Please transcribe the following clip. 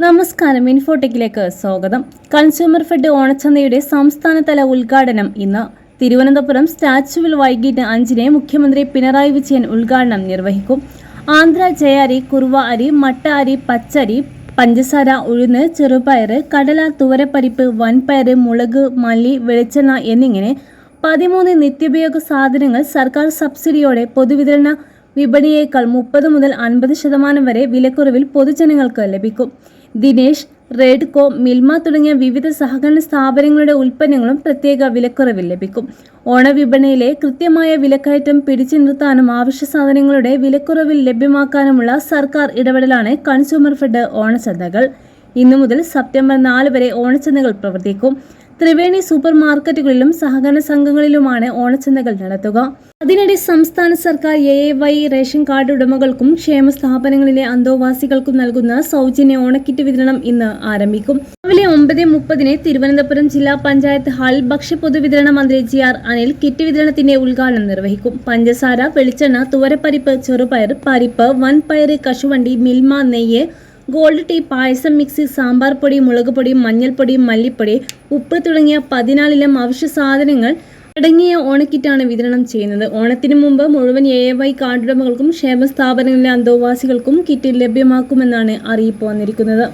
നമസ്കാരം, ഇൻഫോടെക്കിലേക്ക് സ്വാഗതം. Consumer fed ഓണച്ചന്തയുടെ സംസ്ഥാനതല ഉദ്ഘാടനം ഇന്ന്. തിരുവനന്തപുരം സ്റ്റാച്യുവിൽ വൈകിട്ട് 5-ന് മുഖ്യമന്ത്രി പിണറായി വിജയൻ ഉദ്ഘാടനം നിർവഹിക്കും. ആന്ധ്ര ജയഅരി, കുറുവ അരി, മട്ട അരി, പച്ചരി, പഞ്ചസാര, ഉഴുന്ന്, ചെറുപയർ, കടല, തുവരപ്പരിപ്പ്, വൻപയർ, മുളക്, മല്ലി, വെളിച്ചെണ്ണ എന്നിങ്ങനെ 13 നിത്യോപയോഗ സാധനങ്ങൾ സർക്കാർ സബ്സിഡിയോടെ പൊതുവിതരണ വിപണിയേക്കാൾ 30 മുതൽ 50% വരെ വിലക്കുറവിൽ പൊതുജനങ്ങൾക്ക് ലഭിക്കും. ദിനേശ്, റെഡ്കോ, മിൽമ തുടങ്ങിയ വിവിധ സഹകരണ സ്ഥാപനങ്ങളുടെ ഉൽപ്പന്നങ്ങളും പ്രത്യേക വിലക്കുറവിൽ ലഭിക്കും. ഓണവിപണിയിലെ കൃത്യമായ വിലക്കയറ്റം പിടിച്ചു നിർത്താനും ആവശ്യ സാധനങ്ങളുടെ വിലക്കുറവിൽ ലഭ്യമാക്കാനുമുള്ള സർക്കാർ ഇടപെടലാണ് കൺസ്യൂമർ ഫെഡ് ഓണച്ചന്തകൾ. ഇന്നു മുതൽ സെപ്റ്റംബർ 4 വരെ ഓണച്ചന്തകൾ പ്രവർത്തിക്കും. ത്രിവേണി സൂപ്പർ മാർക്കറ്റുകളിലും സഹകരണ സംഘങ്ങളിലുമാണ് ഓണച്ചന്തകൾ നടത്തുക. അതിനിടെ സംസ്ഥാന സർക്കാർ AAY റേഷൻ കാർഡ് ഉടമകൾക്കും ക്ഷേമ സ്ഥാപനങ്ങളിലെ അന്തേവാസികൾക്കും നൽകുന്ന സൗജന്യ ഓണക്കിറ്റ് വിതരണം ഇന്ന് ആരംഭിക്കും. രാവിലെ 9:30-ന് തിരുവനന്തപുരം ജില്ലാ പഞ്ചായത്ത് ഹാളിൽ ഭക്ഷ്യപൊതുവിതരണ മന്ത്രി GR അനിൽ കിറ്റ് വിതരണത്തിന്റെ ഉദ്ഘാടനം നിർവഹിക്കും. പഞ്ചസാര, വെളിച്ചെണ്ണ, തുവരപ്പരിപ്പ്, ചെറുപയർ, പരിപ്പ്, വൻപയർ, കശുവണ്ടി, മിൽമ, നെയ്യ്, ഗോൾഡ് ടീ, പായസം മിക്സ്, സാമ്പാർ പൊടി, മുളക് പൊടി, മഞ്ഞൾപ്പൊടി, മല്ലിപ്പൊടി, ഉപ്പ് തുടങ്ങിയ 14 ഇനം അവശ്യ സാധനങ്ങൾ അടങ്ങിയ ഓണക്കിറ്റാണ് വിതരണം ചെയ്യുന്നത്. ഓണത്തിന് മുമ്പ് മുഴുവൻ AAY കാർഡുടമകൾക്കും ക്ഷേമ സ്ഥാപനങ്ങളിലെ അന്തേവാസികൾക്കും കിറ്റ് ലഭ്യമാക്കുമെന്നാണ് അറിയിപ്പ് വന്നിരിക്കുന്നത്.